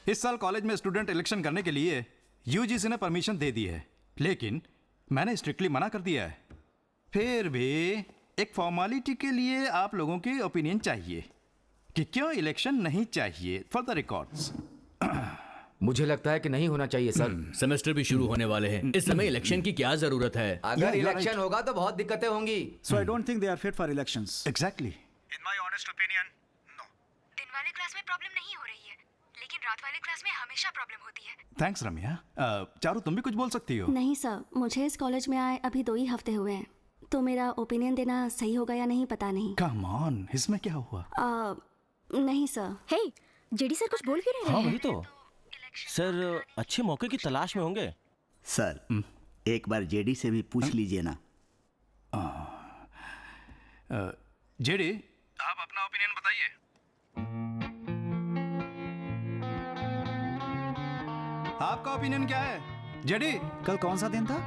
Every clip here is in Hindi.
इस साल कॉलेज में स्टूडेंट इलेक्शन करने के लिए यूजीसी ने परमिशन दे दी है, लेकिन मैंने स्ट्रिक्टली मना कर दिया है। फिर भी एक फॉर्मेलिटी के लिए आप लोगों की ओपिनियन चाहिए कि क्यों इलेक्शन नहीं चाहिए फॉर द रिकॉर्ड्स। मुझे लगता है कि नहीं होना चाहिए सर। सेमेस्टर भी शुरू होने वाले हैं, इस समय इलेक्शन की क्या जरूरत है? अगर इलेक्शन होगा तो बहुत दिक्कतें होंगी। So I don't think they are fit for elections. Exactly. In my honest opinion, no. दिन वाले क्लास में प्रॉब्लम नहीं हो रही है, लेकिन रात वाले क्लास में हमेशा प्रॉब्लम होती है। थैंक्स रम्या। चारू तुम भी कुछ बोल सकती हो। नहीं सर, मुझे इस कॉलेज में आए अभी 2 ही हफ्ते हुए हैं, तो मेरा ओपिनियन देना सही होगा या नहीं पता नहीं। कम ऑन, इसमें क्या हुआ? नहीं सर। हे, जेडी सर कुछ बोल क्यों नहीं रहे हाँ हैं? वही तो सर, अच्छे मौके की तलाश में होंगे। सर एक बार जेडी से भी पूछ लीजिए ना। जेडी, आप अपना ओपिनियन बताइए। आपका ओपिनियन क्या है? जेडी, कल कौन सा दिन था?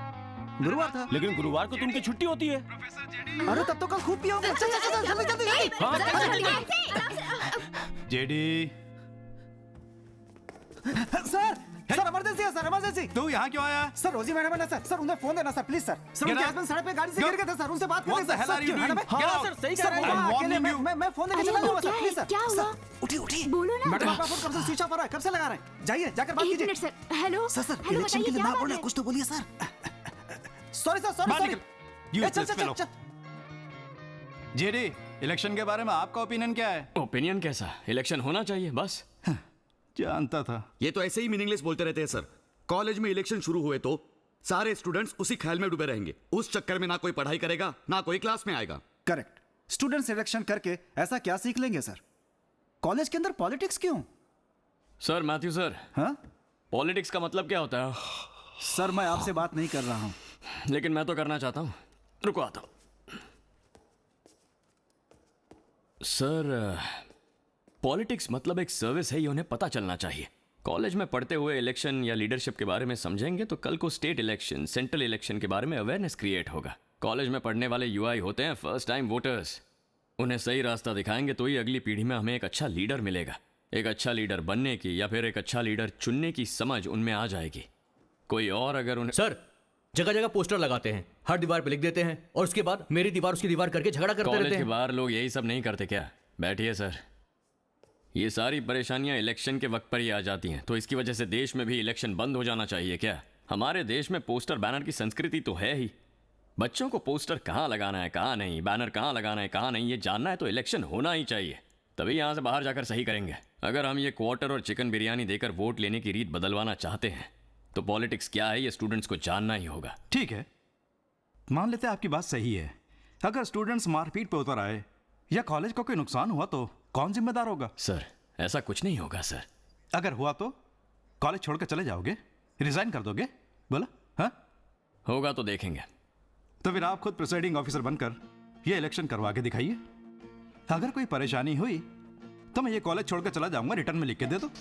गुरुवार था। लेकिन गुरुवार को तो उनकी छुट्टी होती है। अरे तब तो कल खूब पिया होगा। चल चल चल जल्दी जल्दी। जेडी। सर सर इमरजेंसी है सर, इमरजेंसी। तू यहाँ क्यों आया? सर रोजी मैडम है ना सर, सर उन्हें फोन देना सर प्लीज सर। सर उनके हस्बैंड सड़क पे गाड़ी से गिर गए थे सर, उनसे बात What करें the sir. hell are you doing? हाँ सर सही कह रहे हैं। I'm warning you. मैं फोन देके अरे चला वो जाऊंगा क्या सर है? Please sir. क्या हुआ? सर उठी उठी। बोलो ना। मैडम आपका फोन कब से स्विच ऑफ हो रहा है? कब से लगा रहे हैं? जाइए जाकर बात एक कीजिए। Minute sir. Hello sir sir hello, election के बताइए लिए क्या ना बात बोलना, है? कुछ तो बोलिए सर। सॉरी सर, सॉरी बाहर सॉरी। निकल। You चल useless चल fellow. चल। जेडी, इलेक्शन के बारे में आपका ओपिनियन क्या है? ओपिनियन कैसा? इलेक्शन होना चाहिए बस। जानता था। ये तो ऐसे ही मीनिंगलेस बोलते रहते हैं सर। कॉलेज में इलेक्शन शुरू हुए तो सारे स्टूडेंट्स उसी ख्याल में डूबे रहेंगे, उस चक्कर में ना कोई पढ़ाई करेगा ना कोई क्लास में आएगा। करेक्ट। स्टूडेंट सिलेक्शन करके ऐसा क्या सीख लेंगे सर? कॉलेज के अंदर पॉलिटिक्स क्यों? सर मैथ्यू सर, हाँ पॉलिटिक्स का मतलब क्या होता है? सर मैं आपसे बात नहीं कर रहा हूँ। लेकिन मैं तो करना चाहता हूँ। रुको आता हूँ। सर, पॉलिटिक्स मतलब एक सर्विस है, ये उन्हें पता चलना चाहिए। कॉलेज में पढ़ते हुए इलेक्शन या लीडरशिप के बारे में समझेंगे तो कल को स्टेट इलेक्शन, सेंट्रल इलेक्शन के बारे में अवेयरनेस क्रिएट होगा। कॉलेज में पढ़ने वाले यूआई होते हैं फर्स्ट टाइम वोटर्स। उन्हें सही रास्ता दिखाएंगे तो ही अगली पीढ़ी में हमें एक अच्छा लीडर मिलेगा। एक अच्छा लीडर बनने की या फिर एक अच्छा लीडर चुनने की समझ उनमें आ जाएगी। कोई और अगर उन्हें सर जगह जगह पोस्टर लगाते हैं, हर दीवार पे लिख देते हैं और उसके बाद मेरी दीवार उसकी दीवार करके झगड़ा करते कॉलेज रहते के हैं। बाहर लोग यही सब नहीं करते क्या? बैठिए सर। ये सारी परेशानियां इलेक्शन के वक्त पर ही आ जाती हैं, तो इसकी वजह से देश में भी इलेक्शन बंद हो जाना चाहिए क्या? हमारे देश में पोस्टर बैनर की संस्कृति तो है ही। बच्चों को पोस्टर कहाँ लगाना है कहाँ नहीं, बैनर कहाँ लगाना है कहाँ नहीं, ये जानना है तो इलेक्शन होना ही चाहिए, तभी यहाँ से बाहर जाकर सही करेंगे। अगर हम ये क्वार्टर और चिकन बिरयानी देकर वोट लेने की रीत बदलवाना चाहते हैं तो पॉलिटिक्स क्या है ये स्टूडेंट्स को जानना ही होगा। ठीक है, मान लेते हैं आपकी बात सही है। अगर स्टूडेंट्स मारपीट पे उतर आए या कॉलेज को कोई नुकसान हुआ तो कौन जिम्मेदार होगा? सर ऐसा कुछ नहीं होगा सर। अगर हुआ तो कॉलेज छोड़कर चले जाओगे, रिजाइन कर दोगे? बोला हाँ? होगा तो देखेंगे। तो फिर आप खुद प्रिसाइडिंग ऑफिसर बनकर ये इलेक्शन करवा के दिखाइए। अगर कोई परेशानी हुई तो मैं ये कॉलेज छोड़कर चला जाऊंगा, रिटर्न में लिख के दे दो।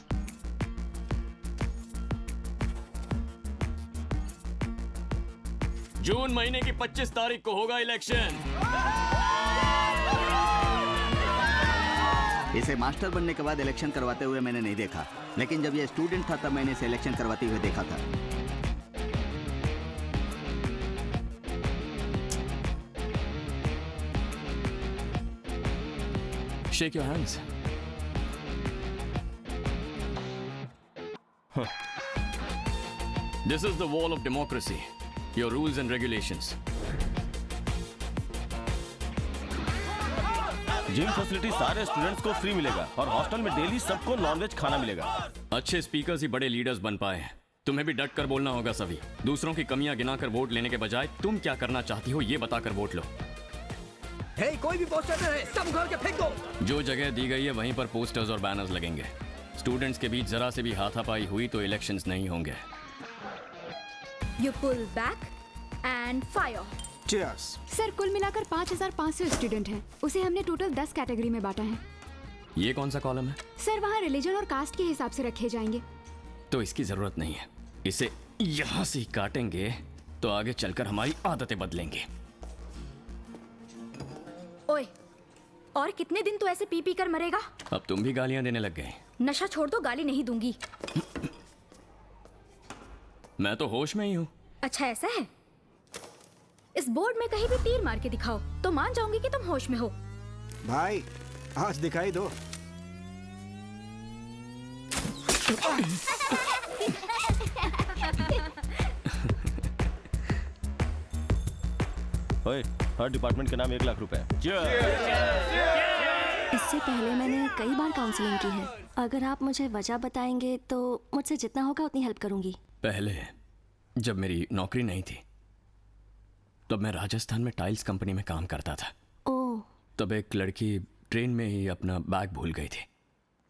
जून महीने की 25 तारीख को होगा इलेक्शन। इसे मास्टर बनने के बाद इलेक्शन करवाते हुए मैंने नहीं देखा, लेकिन जब ये स्टूडेंट था तब मैंने इसे इलेक्शन करवाते हुए देखा था। Shake your hands. This is the wall of democracy. Your rules and regulations. Gym facility सारे स्टूडेंट्स को फ्री मिलेगा और हॉस्टल में डेली सबको नॉनवेज खाना मिलेगा। अच्छे स्पीकर्स ही बड़े लीडर्स बन पाए हैं। तुम्हें भी डट कर बोलना होगा सभी। दूसरों की कमियां गिनाकर वोट लेने के बजाय तुम क्या करना चाहती हो ये बताकर वोट लो। कोई भी पोस्टर है सब उखाड़ के फेंक दो। जो जगह दी गई है वहीं पर पोस्टर्स और बैनर्स लगेंगे। स्टूडेंट्स के बीच जरा से भी हाथापाई हुई तो इलेक्शंस नहीं होंगे। You pull back and fire. Cheers. Sir कुल मिलाकर 5500 स्टूडेंट हैं। उसे हमने टोटल 10 कैटेगरी में बांटा है। ये कौन सा कॉलम है? सर वहाँ रिलीजन और कास्ट के हिसाब से रखे जाएंगे। तो इसकी जरूरत नहीं है। इसे यहाँ से ही काटेंगे तो आगे चलकर हमारी आदतें बदलेंगे। ओए, और कितने दिन तू ऐसे पी पी कर मरेगा? अब तुम भी गालियां देने लग गए। नशा छोड़ दो, गाली नहीं दूंगी। मैं तो होश में ही हूँ। अच्छा ऐसा है? इस बोर्ड में कहीं भी तीर मार के दिखाओ तो मान जाऊंगी कि तुम होश में हो। भाई आज दिखाई दो। ओए, हर डिपार्टमेंट के नाम 1 लाख रुपए। इससे पहले मैंने कई बार काउंसलिंग की है। अगर आप मुझे वजह बताएंगे तो मुझसे जितना होगा उतनी हेल्प करूंगी। पहले जब मेरी नौकरी नहीं थी तब मैं राजस्थान में टाइल्स कंपनी में काम करता था। ओह। तब एक लड़की ट्रेन में ही अपना बैग भूल गई थी।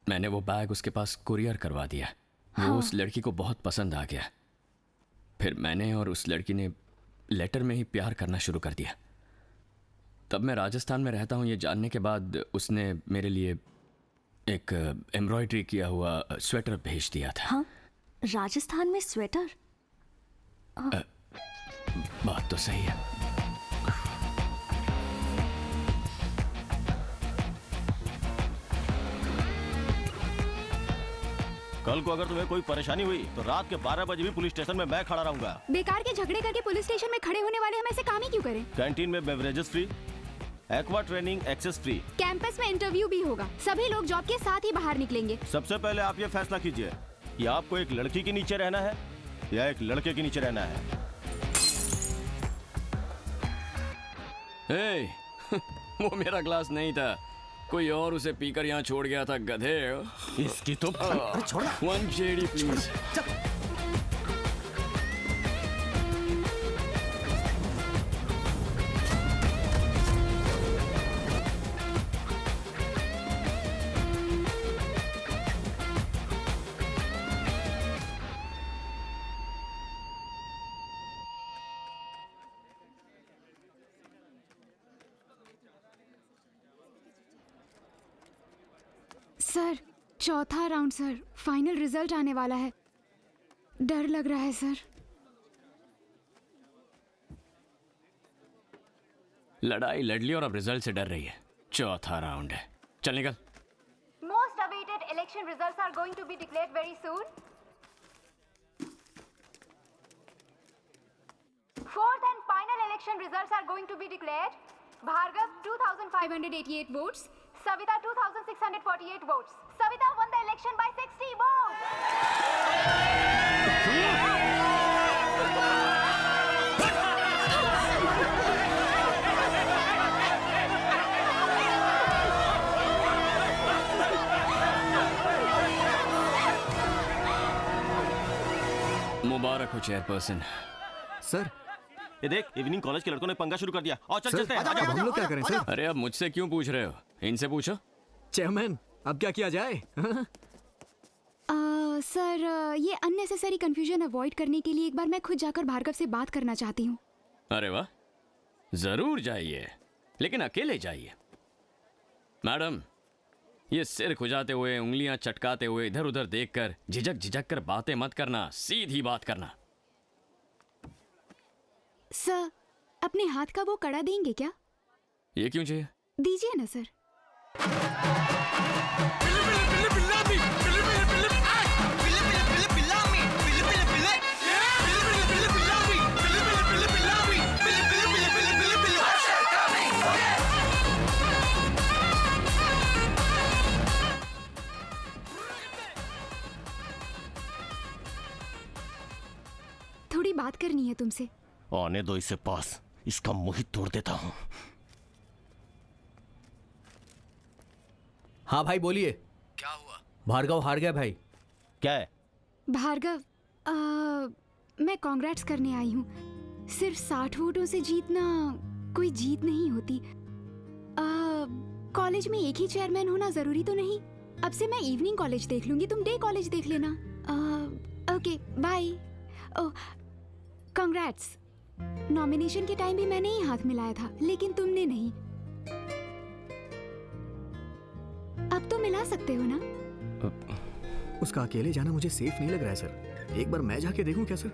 मैंने वो बैग उसके पास कुरियर करवा दिया। वो उस लड़की को बहुत पसंद आ गया। फिर मैंने और उस लड़की ने लेटर में ही प्यार करना शुरू कर दिया। तब मैं राजस्थान में रहता हूँ ये जानने के बाद उसने मेरे लिए एक एम्ब्रॉयडरी किया हुआ स्वेटर भेज दिया था। हाँ, राजस्थान में स्वेटर? बात तो सही है। कल को अगर तुम्हें कोई परेशानी हुई तो रात के 12 बजे भी पुलिस स्टेशन में मैं खड़ा रहूंगा। बेकार के झगड़े करके पुलिस स्टेशन में खड़े होने वाले हम ऐसे काम ही क्यों करें? कैंटीन में beverages free, aqua training access free. Campus में इंटरव्यू भी होगा। सभी लोग जॉब के साथ ही बाहर निकलेंगे। सबसे पहले आप ये फैसला कीजिए कि आपको एक लड़की के नीचे रहना है या एक लड़के के नीचे रहना है। वो मेरा ग्लास नहीं था, कोई और उसे पीकर यहाँ छोड़ गया था। गधे। इसकी तो छोड़ा। 1 JD प्लीज। सर, चौथा राउंड सर, फाइनल रिजल्ट आने वाला है। डर लग रहा है सर। लड़ाई लड़ ली और अब रिजल्ट से डर रही है। चौथा राउंड है, चल निकल। Most awaited election results are going to be declared very soon. Fourth and final election results are going to be declared. Bhargav 2,588 votes. Savita 2,648 votes. Savita won the election by 60 votes. मुबारक हो चेयरपर्सन। सर, ये देख, इवनिंग कॉलेज के लड़कों ने पंगा शुरू कर दिया। और चल चलते हैं। अब हम लोग क्या करें सर? अरे अब मुझसे क्यों पूछ रहे हो? इनसे पूछो। चेयरमैन, अब क्या किया जाए? सर, ये अननेसेसरी कंफ्यूजन अवॉइड करने के लिए एक बार मैं खुद जाकर भार्गव से बात करना चाहती हूँ। अरे वाह, जरूर जाइए, लेकिन अकेले जाइए। मैडम, ये सिर खुजाते हुए, उंगलियां चटकाते हुए, इधर उधर देखकर झिझक कर बातें मत करना, सीधी बात करना। सर, अपने हाथ का वो कड़ा देंगे क्या? ये क्यों चाहिए? दीजिए ना सर। थोड़ी बात करनी है तुमसे। आने दो इसे पास, इसका मुंह ही तोड़ देता हूँ। हाँ भाई बोलिए। क्या हुआ? भार्गव हार गया भाई। क्या है? भार्गव, मैं कांग्रेट्स करने आई हूँ। सिर्फ 60 वोटों से जीतना कोई जीत नहीं होती। कॉलेज में एक ही चेयरमैन होना जरूरी तो नहीं। अब से मैं इवनिंग कॉलेज देख लूंगी, तुम डे कॉलेज देख लेना। Okay bye. कांग्रेट्स। नॉमिनेशन के टाइम भी मैंने ही हाथ मिलाया था, लेकिन तुमने नहीं। अब तो मिला सकते हो ना? उसका अकेले जाना मुझे सेफ नहीं लग रहा है सर। एक बार मैं जाके देखूं क्या सर?